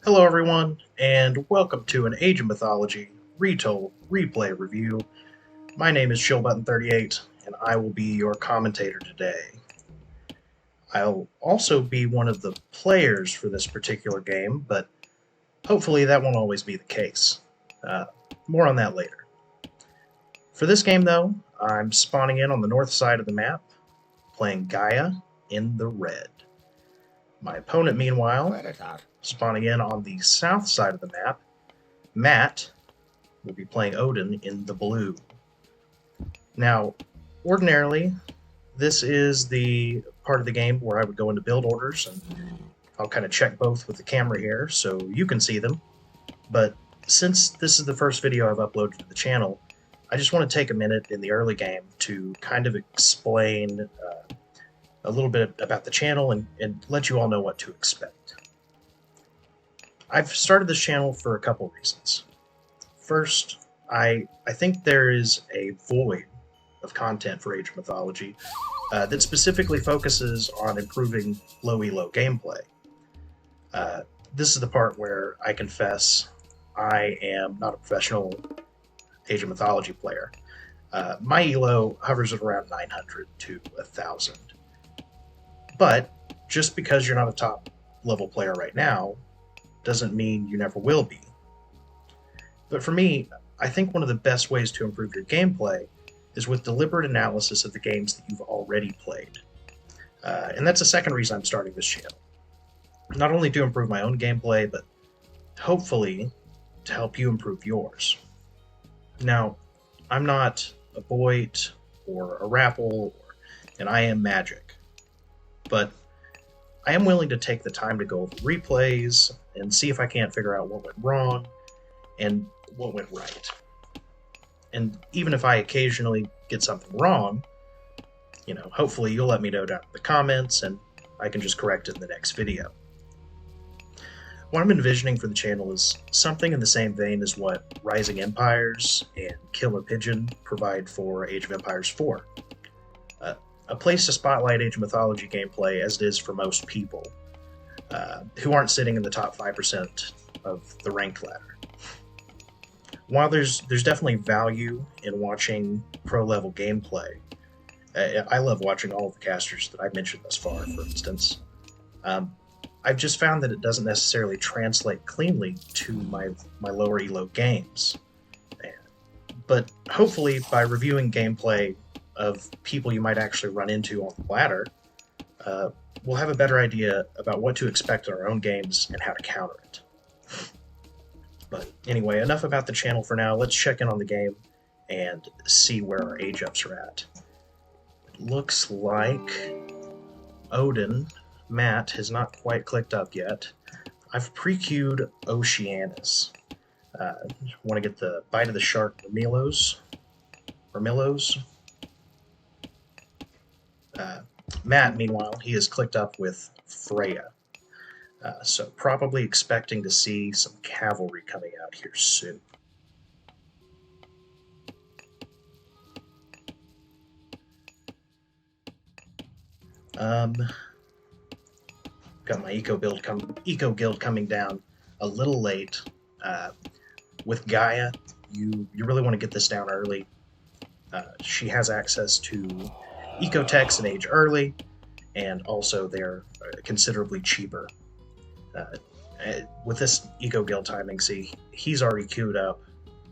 Hello, everyone, and welcome to an Age of Mythology Retold replay review. My name is ChillButton38, and I will be your commentator today. I'll also be one of the players for this particular game, but hopefully that won't always be the case. More on that later. For this game, though, I'm spawning in on the north side of the map, playing Gaia in the red. My opponent, meanwhile, spawning in on the south side of the map, Matt will be playing Odin in the blue. Now, ordinarily, this is the part of the game where I would go into build orders, and I'll kind of check both with the camera here so you can see them. But since this is the first video I've uploaded to the channel, I just want to take a minute in the early game to kind of explain a little bit about the channel and let you all know what to expect. I've started this channel for a couple reasons. First, I think there is a void of content for Age of Mythology that specifically focuses on improving low-elo gameplay. This is the part where I confess I am not a professional Age of Mythology player. My elo hovers at around 900 to 1,000. But just because you're not a top level player right now doesn't mean you never will be. But for me, I think one of the best ways to improve your gameplay is with deliberate analysis of the games that you've already played. And that's the second reason I'm starting this channel. Not only to improve my own gameplay, but hopefully to help you improve yours. Now, I'm not a Boit or a Rapple, and I am Magic. But I am willing to take the time to go over replays and see if I can't figure out what went wrong and what went right. And even if I occasionally get something wrong, hopefully you'll let me know down in the comments and I can just correct it in the next video. What I'm envisioning for the channel is something in the same vein as what Rising Empires and Killer Pigeon provide for Age of Empires 4. A place to spotlight Age of Mythology gameplay as it is for most people who aren't sitting in the top 5% of the ranked ladder. While there's definitely value in watching pro-level gameplay, I love watching all of the casters that I've mentioned thus far, for instance. I've just found that it doesn't necessarily translate cleanly to my lower elo games. But hopefully by reviewing gameplay of people you might actually run into on the ladder, we'll have a better idea about what to expect in our own games and how to counter it. But anyway, enough about the channel for now. Let's check in on the game and see where our age ups are at. It looks like Odin, Matt, has not quite clicked up yet. I've pre-queued Oceanus. Want to get the Bite of the Shark Millos. Matt, meanwhile, he has clicked up with Freya. So probably expecting to see some cavalry coming out here soon. Got my eco guild coming down a little late. With Gaia, you really want to get this down early. She has access to eco techs and age early, and also they're considerably cheaper. With this eco guild timing, see, he's already queued up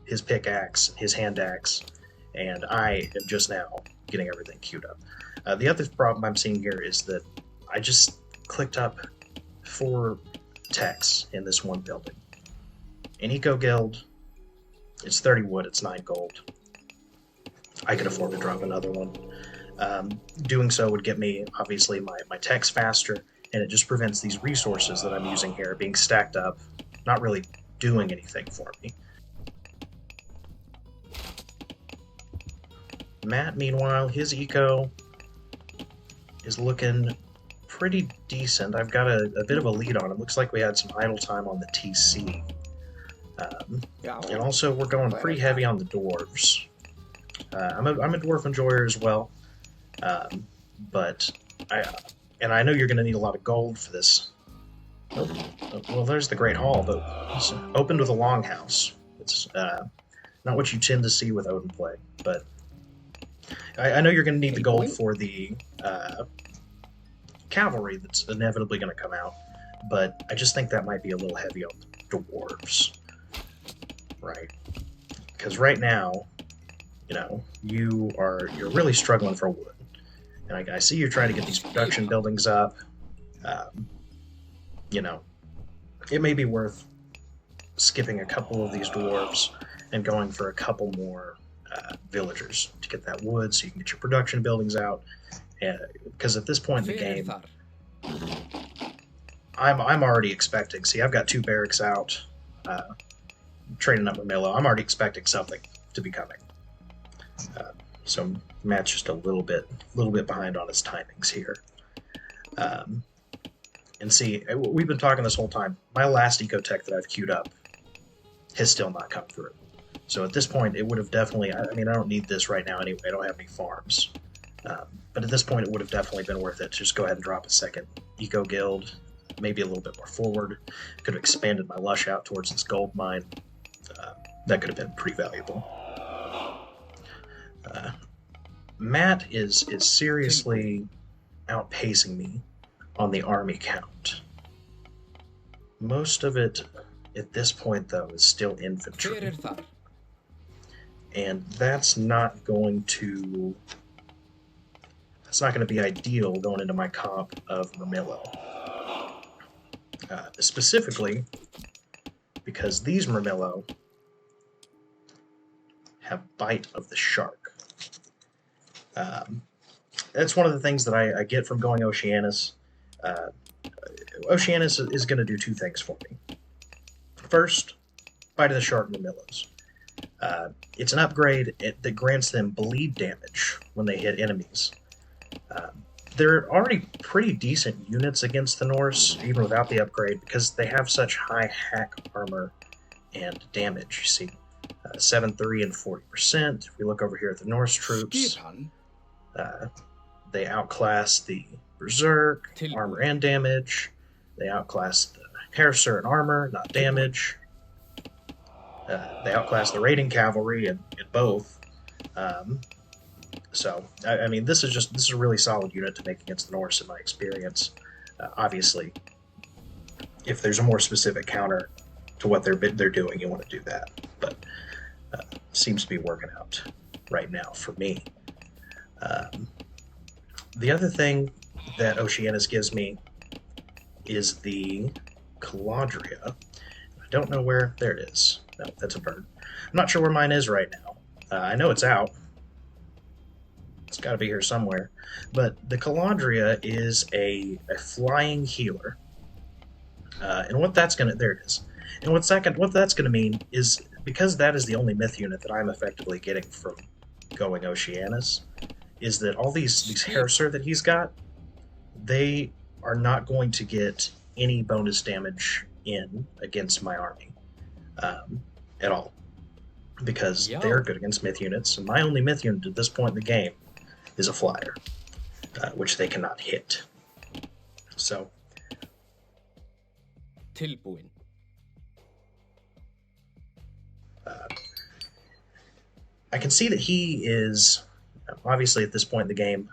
his pickaxe, his hand axe, and I am just now getting everything queued up. The other problem I'm seeing here is that I just clicked up 4 techs in this one building. In eco guild, it's 30 wood, it's 9 gold. I could afford to drop another one. Doing so would get me, obviously, my techs faster, and it just prevents these resources that I'm using here being stacked up, not really doing anything for me. Matt, meanwhile, his eco is looking pretty decent. I've got a bit of a lead on him. Looks like we had some idle time on the TC. And also, we're going pretty heavy on the dwarves. I'm a dwarf enjoyer as well, but I know you're going to need a lot of gold for this Oh, well, there's the Great Hall, but it's opened with a longhouse. It's not what you tend to see with Odin play, but I know you're going to need the gold for the cavalry that's inevitably going to come out, but I just think that might be a little heavy on the dwarves, right? Because right now, you're really struggling for wood, and I see you're trying to get these production buildings up. Um, you know, it may be worth skipping a couple of these dwarves and going for a couple more villagers to get that wood, so you can get your production buildings out. Because at this point in the game, I'm already expecting. See, I've got 2 barracks out, training up Milo. I'm already expecting something to be coming. So Matt's just a little bit behind on his timings here. And see, we've been talking this whole time. My last ecotech that I've queued up has still not come through. So at this point, it would have definitely. I mean, I don't need this right now anyway. I don't have any farms. But at this point, it would have definitely been worth it to just go ahead and drop a second eco guild, maybe a little bit more forward. Could have expanded my lush out towards this gold mine. That could have been pretty valuable. Matt is seriously outpacing me on the army count. Most of it at this point, though, is still infantry. And that's not going to be ideal going into my comp of Mermillo. Specifically, because these Mermillo have Bite of the Shark. That's one of the things that I get from going Oceanus. Oceanus is going to do 2 things for me. First, Bite of the Shark Mermillos. It's an upgrade that grants them bleed damage when they hit enemies. They're already pretty decent units against the Norse, even without the upgrade, because they have such high hack armor and damage. You see, 7-3 and 40%. If we look over here at the Norse troops, they outclass the Berserk, armor and damage. They outclass the Herser in armor, not damage. They outclass the raiding cavalry in both. So, I mean, this is a really solid unit to make against the Norse in my experience. Obviously, if there's a more specific counter to what they're doing, you want to do that. But seems to be working out right now for me. The other thing that Oceanus gives me is the Caladria. I don't know where. There it is. No, that's a bird. I'm not sure where mine is right now. I know it's out. It's got to be here somewhere. But the Caladria is a flying healer. And what that's going to... There it is. And what that's going to mean is, because that is the only myth unit that I'm effectively getting from going Oceanus, is that all these Herser that he's got, they are not going to get any bonus damage in against my army at all. Because they're good against myth units, and my only myth unit at this point in the game is a flyer, which they cannot hit. So, I can see that he is, obviously at this point in the game,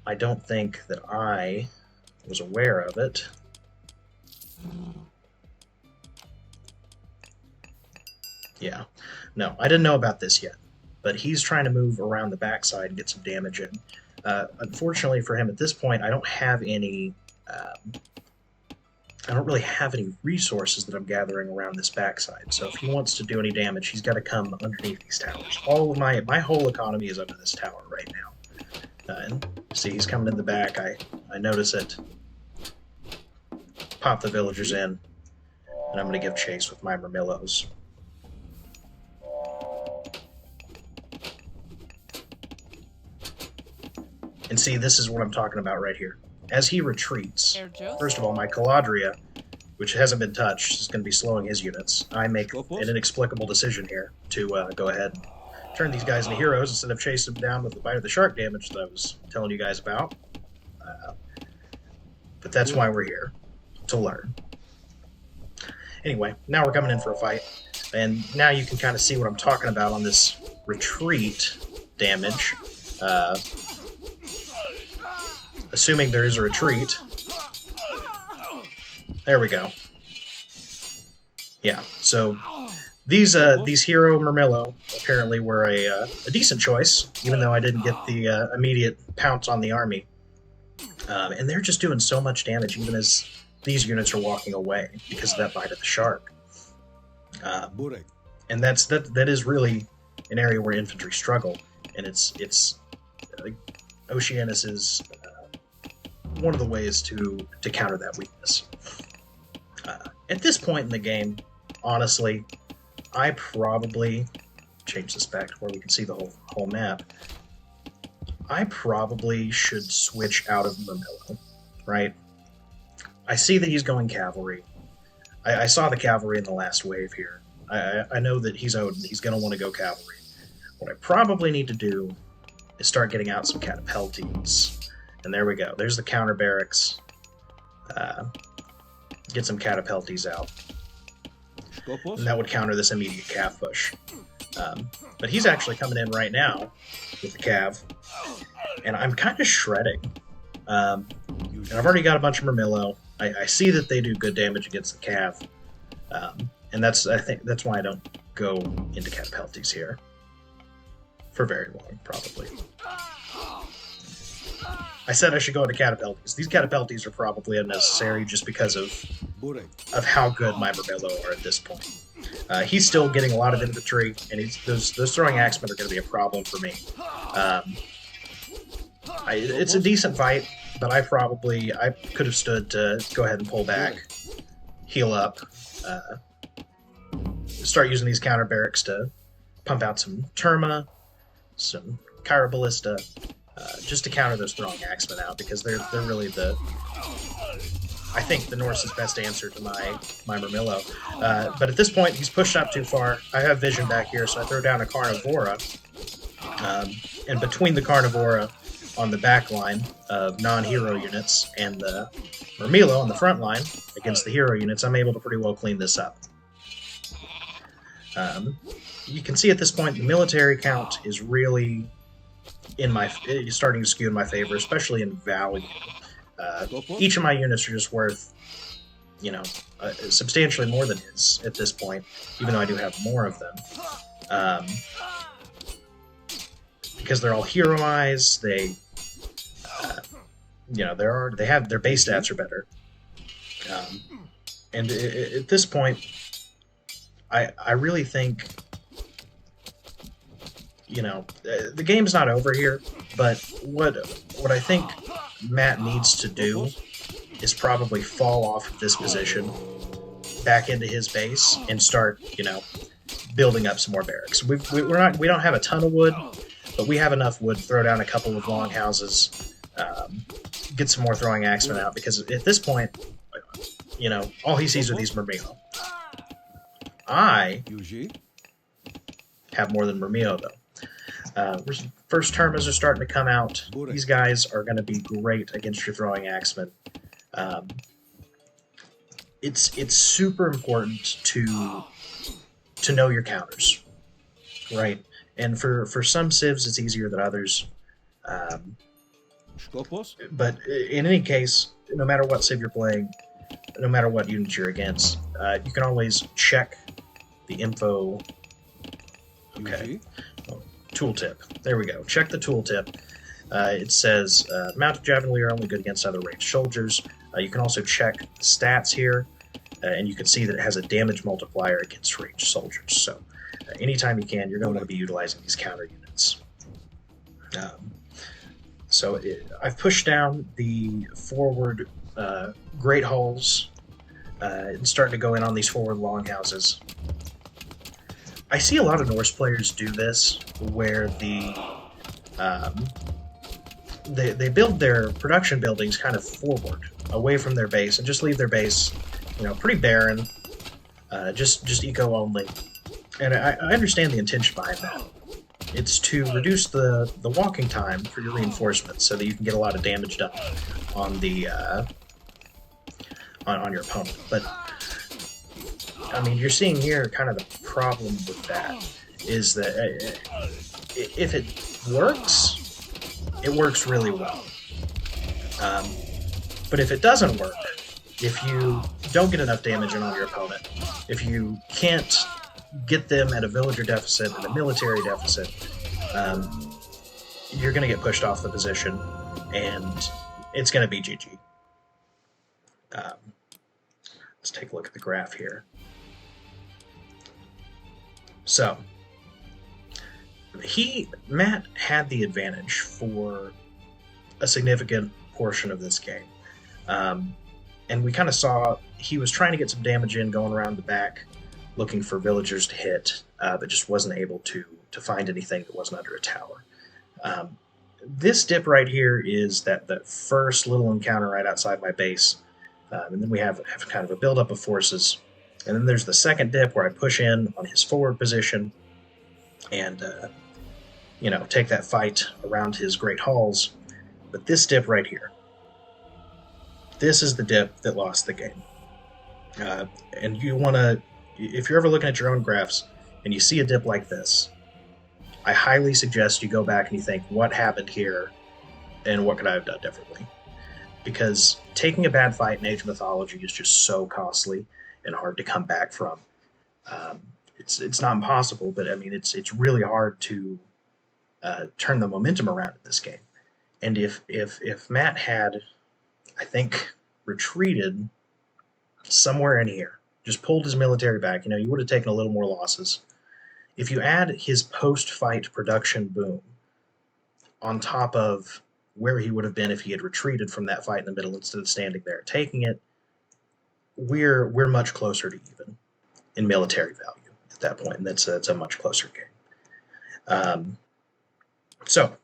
I don't think that I was aware of it. Yeah. No, I didn't know about this yet, but he's trying to move around the backside and get some damage in. Unfortunately for him at this point, I don't have any... I don't really have any resources that I'm gathering around this backside, so if he wants to do any damage, he's got to come underneath these towers. All of my whole economy is under this tower right now. And see, he's coming in the back. I notice it. Pop the villagers in, and I'm going to give chase with my Mermillos. And see, this is what I'm talking about right here. As he retreats, first of all, my Caladria, which hasn't been touched, is going to be slowing his units. I make an inexplicable decision here to go ahead and turn these guys into heroes instead of chasing them down with the Bite of the Shark damage that I was telling you guys about. But that's why we're here, to learn. Anyway, now we're coming in for a fight, and now you can kind of see what I'm talking about on this retreat damage. Assuming there is a retreat. There we go. Yeah, so these hero Murmillo apparently were a decent choice, even though I didn't get the immediate pounce on the army. And they're just doing so much damage, even as these units are walking away because of that bite of the shark. And that is really an area where infantry struggle, and it's Oceanus is one of the ways to counter that weakness. At this point in the game, honestly, I probably change this back to where we can see the whole map. I probably should switch out of Murmillo, right? I see that he's going cavalry. I saw the cavalry in the last wave here. I know that he's Odin. He's going to want to go cavalry. What I probably need to do is start getting out some catapeltes. And there we go. There's the counter barracks. Get some catapeltes out. And that would counter this immediate cav push. But he's actually coming in right now with the cav. And I'm kind of shredding. And I've already got a bunch of Murmillo. I see that they do good damage against the cav. And I think that's why I don't go into catapeltes here. For very long, probably. I said I should go into catapeltes. These catapeltes are probably unnecessary just because of how good my Murmillo are at this point. He's still getting a lot of infantry, and those throwing axemen are going to be a problem for me. It's a decent fight, but I could have stood to go ahead and pull back, heal up, start using these counter barracks to pump out some Terma, some Chiroballista, just to counter those throwing axemen out, because they're really I think the Norse's best answer to my Murmillo. But at this point, he's pushed up too far. I have vision back here, so I throw down a Carnivora. And between the Carnivora on the back line of non-hero units and the Murmillo on the front line against the hero units, I'm able to pretty well clean this up. You can see at this point the military count is really starting to skew in my favor, especially in value. Each of my units are just worth, substantially more than his at this point, even though I do have more of them. Because they're all heroized, they have their base stats are better. And at this point, I really think, the game's not over here, but what I think Matt needs to do is probably fall off of this position, back into his base, and start, building up some more barracks. We don't have a ton of wood, but we have enough wood to throw down a couple of longhouses, get some more throwing axemen out, because at this point, all he sees are these Murmillo. I have more than Murmillo, though. First Termas are starting to come out. These guys are going to be great against your throwing axemen. It's super important to know your counters, right? And for some civs, it's easier than others. But in any case, no matter what civ you're playing, no matter what unit you're against, you can always check the info. Okay. Tooltip. There we go. Check the tooltip. It says mounted javelin are only good against other ranged soldiers. You can also check stats here, and you can see that it has a damage multiplier against ranged soldiers. So anytime you can, you're going to want to be utilizing these counter units. I've pushed down the forward great halls and starting to go in on these forward longhouses. I see a lot of Norse players do this, where they build their production buildings kind of forward, away from their base, and just leave their base, pretty barren, just eco only. And I understand the intention behind that. It's to reduce the walking time for your reinforcements, so that you can get a lot of damage done on the on your opponent. But I mean, you're seeing here kind of the problem with that is that if it works really well. But if it doesn't work, if you don't get enough damage in on your opponent, if you can't get them at a villager deficit and a military deficit, you're going to get pushed off the position, and it's going to be GG. Let's take a look at the graph here. So, Matt had the advantage for a significant portion of this game. And we kind of saw he was trying to get some damage in, going around the back, looking for villagers to hit, but just wasn't able to find anything that wasn't under a tower. This dip right here is that first little encounter right outside my base, and then we have kind of a buildup of forces. And then there's the second dip where I push in on his forward position and, take that fight around his great halls. But this dip right here, this is the dip that lost the game. And you want to, if you're ever looking at your own graphs and you see a dip like this, I highly suggest you go back and you think, what happened here and what could I have done differently? Because taking a bad fight in Age of Mythology is just so costly and hard to come back from. It's not impossible, but I mean it's really hard to turn the momentum around in this game. And if Matt had, I think, retreated somewhere in here, just pulled his military back, you would have taken a little more losses. If you add his post-fight production boom on top of where he would have been if he had retreated from that fight in the middle instead of standing there taking it, we're much closer to even in military value at that point, and that's a much closer game. So,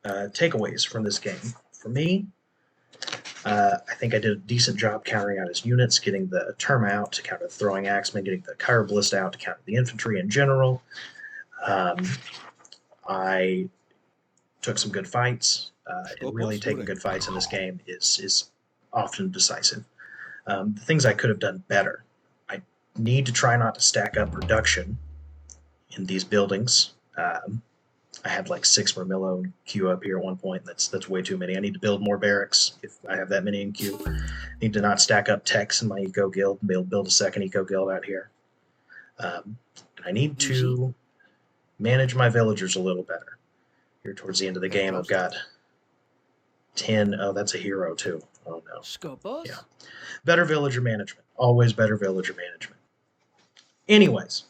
takeaways from this game. For me, I think I did a decent job countering out his units, getting the Terma out to counter the Throwing Axeman, getting the Chiroballista out to counter the infantry in general. I took some good fights. Really taking good fights in this game is often decisive. The things I could have done better. I need to try not to stack up production in these buildings. I had like 6 Mermillo in queue up here at one point. That's way too many. I need to build more barracks if I have that many in queue. I need to not stack up techs in my eco guild and be able to build a second eco guild out here. I need to manage my villagers a little better. Here towards the end of the game, I've got 10. Oh, that's a hero too. Oh no. Yeah. Better villager management. Always better villager management. Anyways,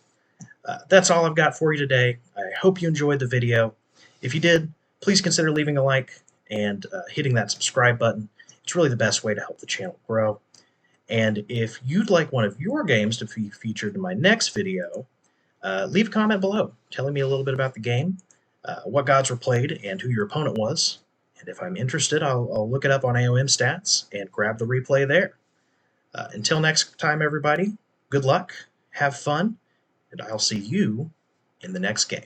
that's all I've got for you today. I hope you enjoyed the video. If you did, please consider leaving a like and hitting that subscribe button. It's really the best way to help the channel grow. And if you'd like one of your games to be featured in my next video, leave a comment below telling me a little bit about the game, what gods were played, and who your opponent was. And if I'm interested, I'll look it up on AOM stats and grab the replay there. Until next time, everybody, good luck, have fun, and I'll see you in the next game.